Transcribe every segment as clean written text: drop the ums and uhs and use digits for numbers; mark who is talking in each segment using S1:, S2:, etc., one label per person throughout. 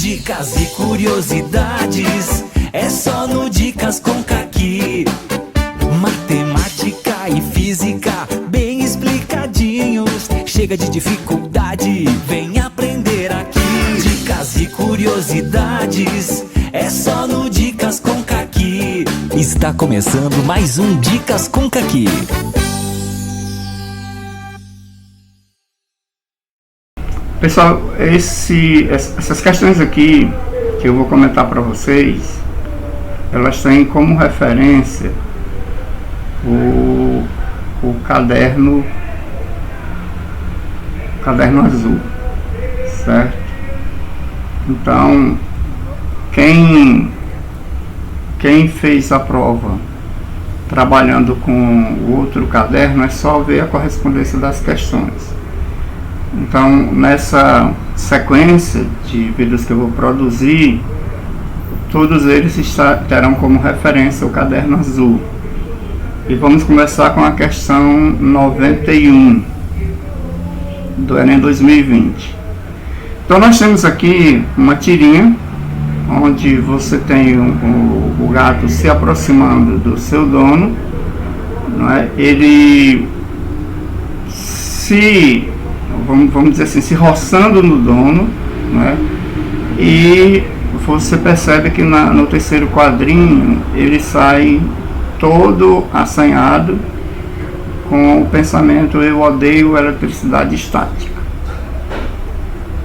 S1: Dicas e curiosidades, é só no Dicas com Caqui. Matemática e física, bem explicadinhos. Chega de dificuldade, vem aprender aqui. Dicas e curiosidades, é só no Dicas com Caqui. Está começando mais um Dicas com Caqui.
S2: Pessoal, essas questões aqui que eu vou comentar para vocês, elas têm como referência o caderno azul, certo? Então, quem fez a prova trabalhando com o outro caderno, é só ver a correspondência das questões. Então, nessa sequência de vídeos que eu vou produzir, todos eles terão como referência o caderno azul. E vamos começar com a questão 91 do Enem 2020. Então, nós temos aqui uma tirinha, onde você tem o gato se aproximando do seu dono, não é? Ele vamos dizer assim, se roçando no dono, né? E você percebe que no terceiro quadrinho ele sai todo assanhado com o pensamento: eu odeio eletricidade estática.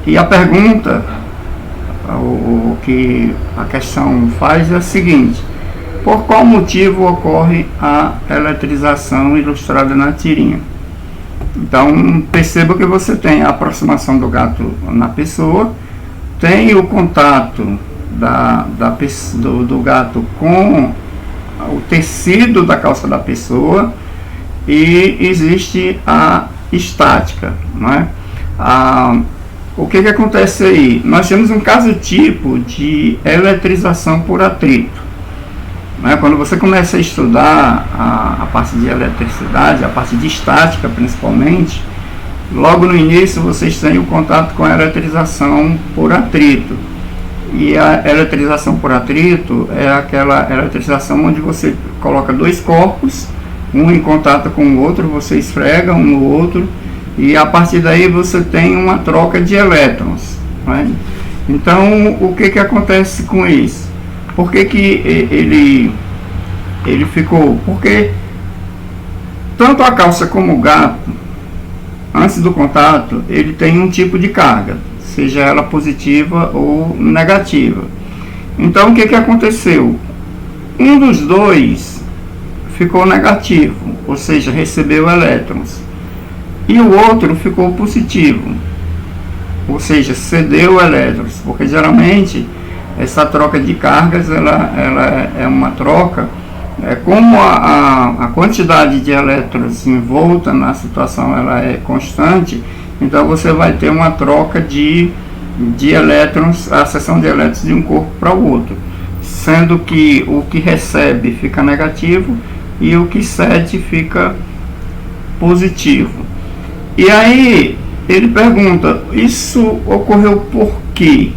S2: E a pergunta, o que a questão faz é a seguinte: por qual motivo ocorre a eletrização ilustrada na tirinha? Então, perceba que você tem a aproximação do gato na pessoa, tem o contato do gato com o tecido da calça da pessoa e existe a estática, não é? O que acontece aí? Nós temos um caso tipo de eletrização por atrito. Quando você começa a estudar a parte de eletricidade, a parte de estática principalmente, logo no início vocês têm o contato com a eletrização por atrito. E a eletrização por atrito é aquela eletrização onde você coloca dois corpos, um em contato com o outro, você esfrega um no outro, e a partir daí você tem uma troca de elétrons, né? Então, o que acontece com isso? Por que ele ficou? Porque tanto a calça como o gato, antes do contato, ele tem um tipo de carga, seja ela positiva ou negativa. Então, o que aconteceu? Um dos dois ficou negativo, ou seja, recebeu elétrons, e o outro ficou positivo, ou seja, cedeu elétrons, porque geralmente essa troca de cargas ela é uma troca, como a quantidade de elétrons envolta na situação ela é constante, então você vai ter uma troca de elétrons, a seção de elétrons de um corpo para o outro, sendo que o que recebe fica negativo e o que cede fica positivo. E aí ele pergunta: isso ocorreu por quê?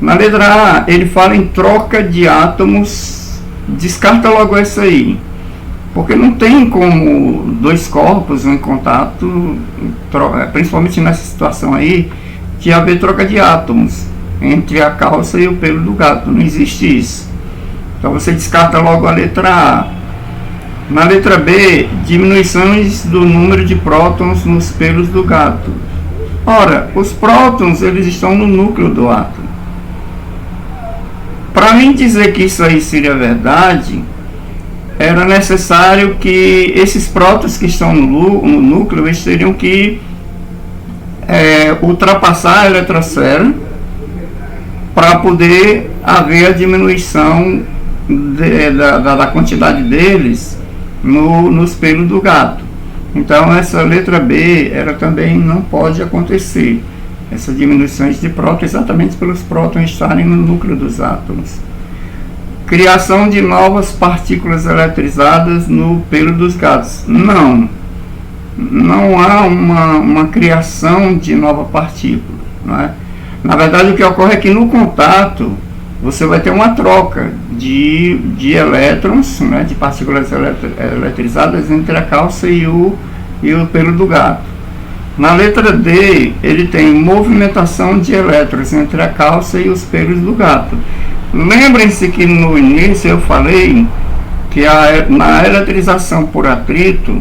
S2: Na letra A, ele fala em troca de átomos, descarta logo essa aí, porque não tem como dois corpos em contato, principalmente nessa situação aí, de haver troca de átomos entre a calça e o pelo do gato, não existe isso. Então você descarta logo a letra A. Na letra B, diminuições do número de prótons nos pelos do gato. Ora, os prótons eles estão no núcleo do átomo. Para mim dizer que isso aí seria verdade, era necessário que esses prótons que estão no núcleo, eles teriam que ultrapassar a eletrosfera para poder haver a diminuição da quantidade deles nos pelos do gato. Então essa letra B ela também não pode acontecer, essas diminuições de prótons, exatamente pelos prótons estarem no núcleo dos átomos. Criação de novas partículas eletrizadas no pelo dos gatos. Não há uma criação de nova partícula, não é? Na verdade, o que ocorre é que no contato você vai ter uma troca de elétrons, né, de partículas eletrizadas entre a calça e o pelo do gato. Na letra D, ele tem movimentação de elétrons entre a calça e os pelos do gato. Lembrem-se que no início eu falei que na eletrização por atrito,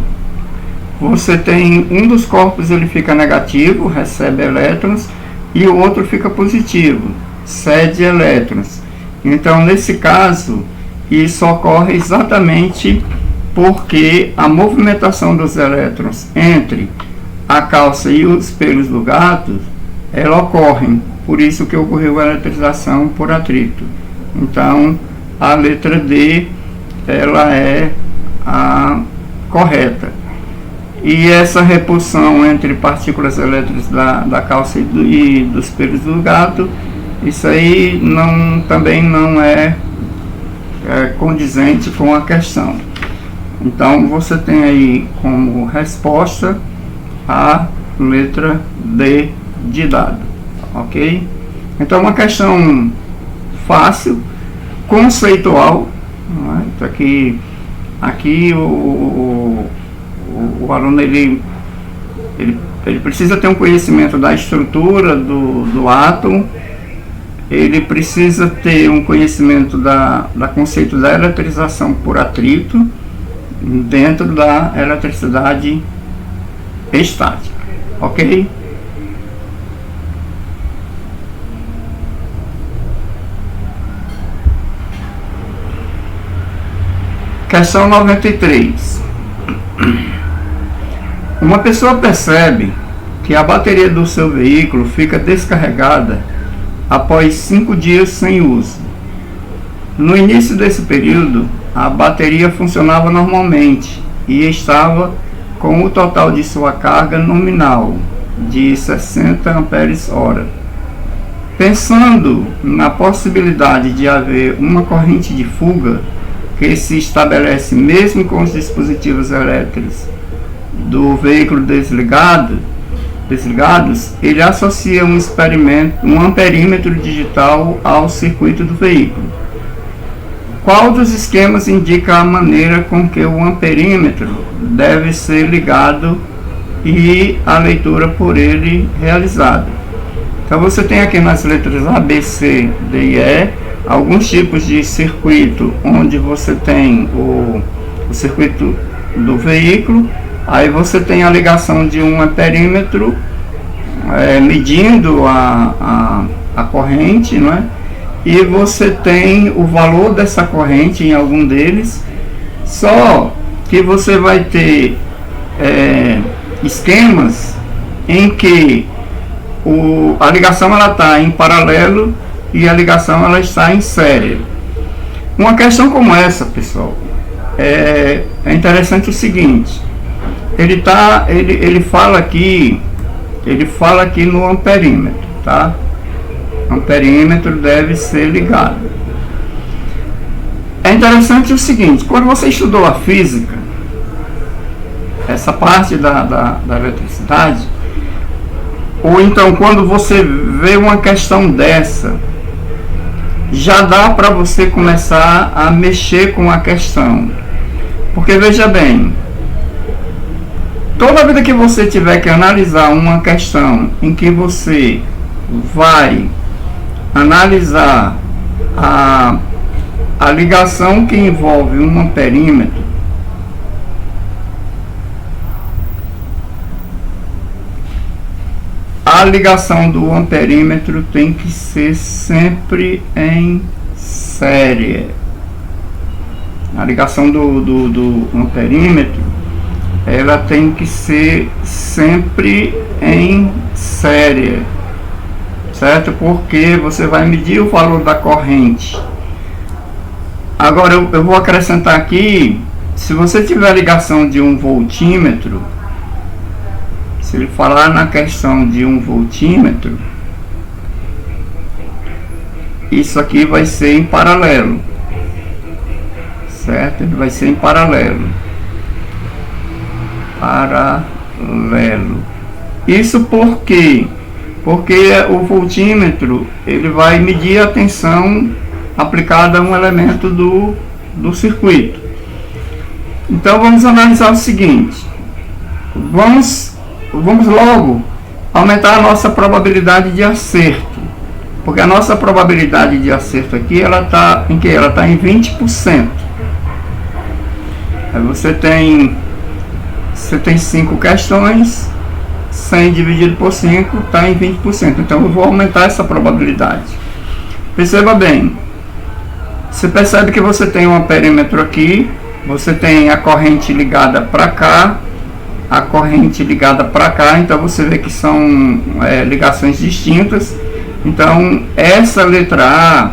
S2: você tem um dos corpos, ele fica negativo, recebe elétrons, e o outro fica positivo, cede elétrons. Então, nesse caso, isso ocorre exatamente porque a movimentação dos elétrons entre a calça e os pelos do gato, ela ocorre. Por isso que ocorreu a eletrização por atrito. Então, a letra D, ela é a correta. E essa repulsão entre partículas elétricas da calça e dos pelos do gato, isso aí também não é condizente com a questão. Então você tem aí como resposta a letra D de dado, ok? Então uma questão fácil, conceitual, né? Então, aqui o aluno ele precisa ter um conhecimento da estrutura do átomo, ele precisa ter um conhecimento da conceito da eletrização por atrito dentro da eletricidade estática, ok? Questão 93. Uma pessoa percebe que a bateria do seu veículo fica descarregada após 5 dias sem uso. No início desse período, a bateria funcionava normalmente e estava com o total de sua carga nominal de 60 ampères-hora. Pensando na possibilidade de haver uma corrente de fuga que se estabelece mesmo com os dispositivos elétricos do veículo desligados, ele associa um amperímetro digital ao circuito do veículo. Qual dos esquemas indica a maneira com que o amperímetro deve ser ligado e a leitura por ele realizada? Então você tem aqui nas letras A, B, C, D e E alguns tipos de circuito onde você tem o circuito do veículo. Aí você tem a ligação de um amperímetro medindo a corrente, não é? E você tem o valor dessa corrente em algum deles, só que você vai ter esquemas em que a ligação ela está em paralelo e a ligação ela está em série. Uma questão como essa, pessoal, é interessante o seguinte: ele fala aqui no amperímetro, tá? Amperímetro deve ser ligado. É interessante o seguinte: quando você estudou a física, essa parte da eletricidade, ou então quando você vê uma questão dessa, já dá para você começar a mexer com a questão. Porque veja bem, toda vida que você tiver que analisar uma questão em que você vai analisar a ligação que envolve um amperímetro, a ligação do amperímetro tem que ser sempre em série. A ligação do amperímetro, ela tem que ser sempre em série, certo? Porque você vai medir o valor da corrente. Agora eu vou acrescentar aqui, se você tiver a ligação de um voltímetro, se ele falar na questão de um voltímetro, isso aqui vai ser em paralelo, certo? Ele vai ser em paralelo. Isso por quê? Porque o voltímetro ele vai medir a tensão aplicada a um elemento do circuito. Então vamos analisar o seguinte, vamos logo aumentar a nossa probabilidade de acerto, porque a nossa probabilidade de acerto aqui ela está em que? Ela está em 20%. Aí você tem 5 questões, 100 dividido por 5 está em 20%. Então eu vou aumentar essa probabilidade. Perceba bem, você percebe que você tem um amperímetro aqui, você tem a corrente ligada para cá, a corrente ligada para cá, então você vê que são ligações distintas. Então essa letra A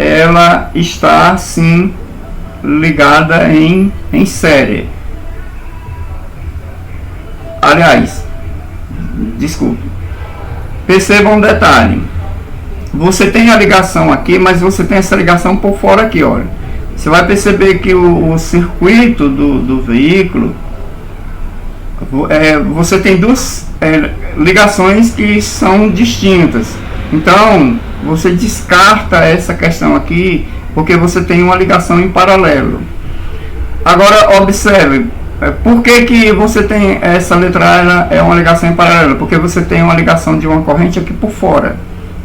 S2: ela está sim ligada em série. Aliás, desculpe, percebam um detalhe, você tem a ligação aqui, mas você tem essa ligação por fora aqui, olha. Você vai perceber que o circuito do veículo, você tem duas ligações que são distintas. Então você descarta essa questão aqui, porque você tem uma ligação em paralelo. Agora observe, por que você tem essa letra A, ela é uma ligação em paralelo? Porque você tem uma ligação de uma corrente aqui por fora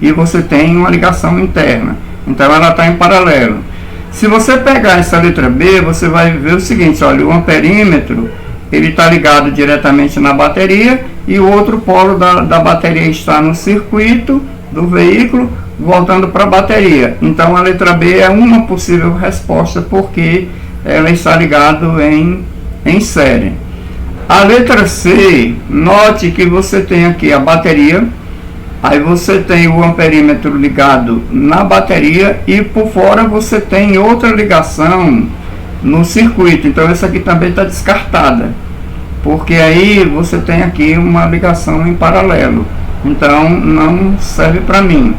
S2: e você tem uma ligação interna, então ela está em paralelo. Se você pegar essa letra B, você vai ver o seguinte, olha, o amperímetro ele está ligado diretamente na bateria e o outro polo da bateria está no circuito do veículo voltando para a bateria. Então a letra B é uma possível resposta, porque ela está ligada em série. A letra C, note que você tem aqui a bateria, aí você tem o amperímetro ligado na bateria e por fora você tem outra ligação no circuito. Então essa aqui também está descartada, porque aí você tem aqui uma ligação em paralelo, então não serve para mim.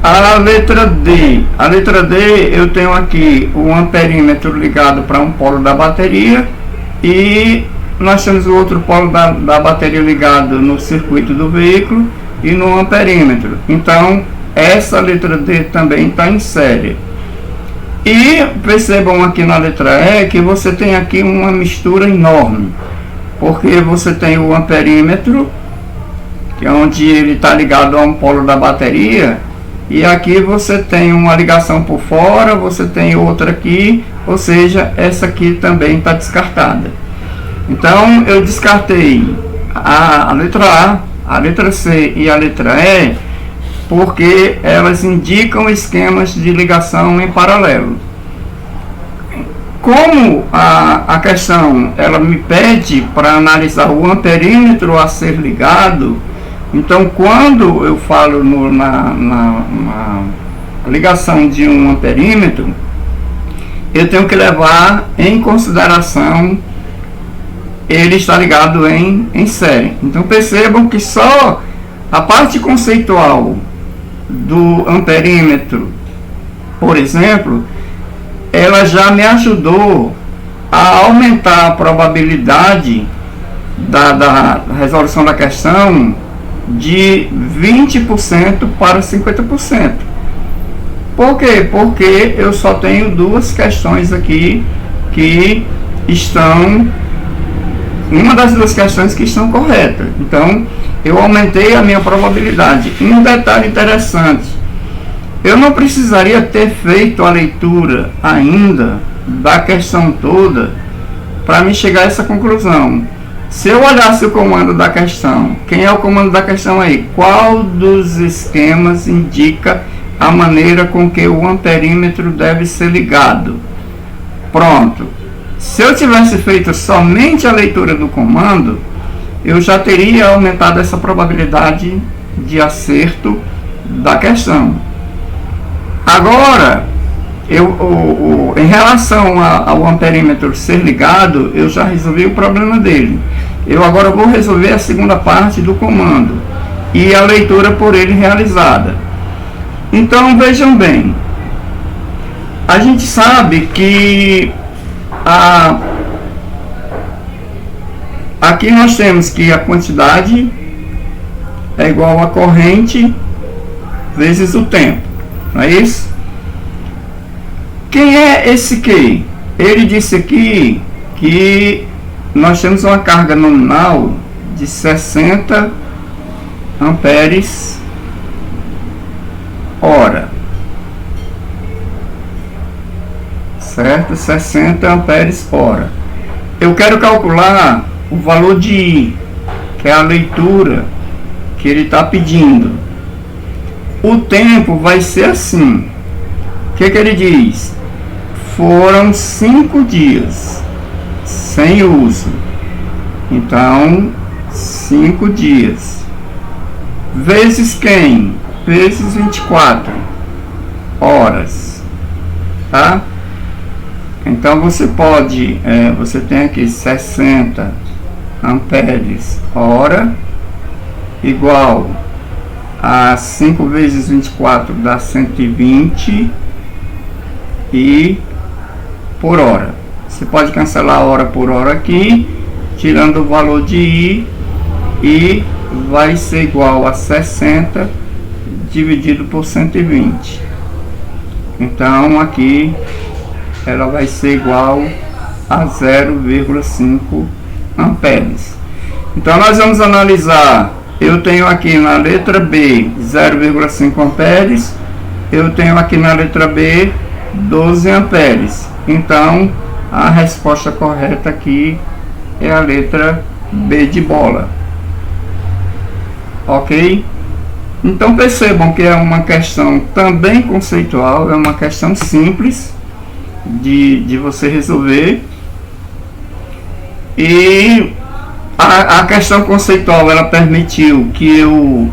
S2: A letra D, eu tenho aqui o amperímetro ligado para um polo da bateria e nós temos o outro polo da bateria ligado no circuito do veículo e no amperímetro. Então essa letra D também está em série. E percebam aqui na letra E que você tem aqui uma mistura enorme, porque você tem o amperímetro, que é onde ele está ligado a um polo da bateria, e aqui você tem uma ligação por fora, você tem outra aqui, ou seja, essa aqui também está descartada. Então eu descartei a letra A letra C e a letra E, porque elas indicam esquemas de ligação em paralelo. Como a questão ela me pede para analisar o amperímetro a ser ligado, então quando eu falo na ligação de um amperímetro, eu tenho que levar em consideração ele está ligado em série. Então percebam que só a parte conceitual do amperímetro, por exemplo, ela já me ajudou a aumentar a probabilidade da resolução da questão de 20% para 50%. Por quê? Porque eu só tenho duas questões aqui que estão, uma das duas questões que estão corretas. Então eu aumentei a minha probabilidade. Um detalhe interessante, eu não precisaria ter feito a leitura ainda da questão toda para me chegar a essa conclusão. Se eu olhasse o comando da questão, quem é o comando da questão aí? Qual dos esquemas indica a maneira com que o amperímetro deve ser ligado? Pronto. Se eu tivesse feito somente a leitura do comando, eu já teria aumentado essa probabilidade de acerto da questão. Agora, em relação ao amperímetro ser ligado, eu já resolvi o problema dele. Eu agora vou resolver a segunda parte do comando e a leitura por ele realizada. Então vejam bem, a gente sabe que aqui nós temos que a quantidade é igual a corrente vezes o tempo, não é isso? Quem é esse Q? Ele disse aqui que nós temos uma carga nominal de 60 amperes hora, certo? 60 amperes hora. Eu quero calcular o valor de I, que é a leitura que ele está pedindo. O tempo vai ser assim. O que ele diz? Foram 5 dias sem uso. Então, 5 dias. Vezes quem? Vezes 24 horas. Tá? Então, você pode... você tem aqui 60 amperes hora igual a 5 vezes 24 dá 120 e por hora. Você pode cancelar hora por hora aqui, tirando o valor de I, e vai ser igual a 60 dividido por 120. Então aqui ela vai ser igual a 0,5 amperes. Então nós vamos analisar. Eu tenho aqui na letra B 0,5 amperes, eu tenho aqui na letra B 12 amperes. Então a resposta correta aqui é a letra B de bola. Ok? Então percebam que é uma questão também conceitual, é uma questão simples de você resolver. E a questão conceitual, ela permitiu que eu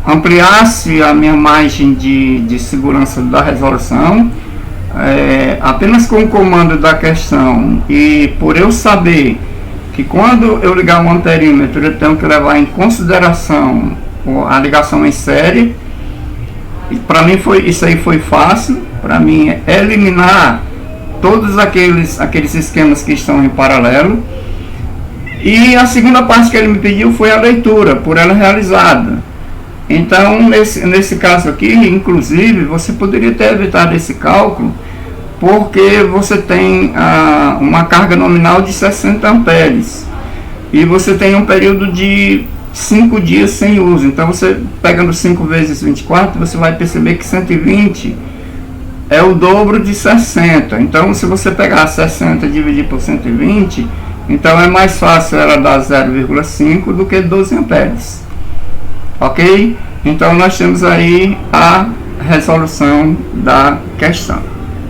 S2: ampliasse a minha margem de segurança da resolução, apenas com o comando da questão, e por eu saber que quando eu ligar o amperímetro eu tenho que levar em consideração a ligação em série. E para mim isso aí foi fácil, para mim eliminar todos aqueles esquemas que estão em paralelo. E a segunda parte que ele me pediu foi a leitura, por ela realizada. Então, nesse caso aqui, inclusive, você poderia ter evitado esse cálculo, porque você tem uma carga nominal de 60 amperes. E você tem um período de 5 dias sem uso. Então, você pegando 5 vezes 24, você vai perceber que 120 é o dobro de 60. Então, se você pegar 60 e dividir por 120... então é mais fácil ela dar 0,5 do que 12 amperes. Ok? Então nós temos aí a resolução da questão.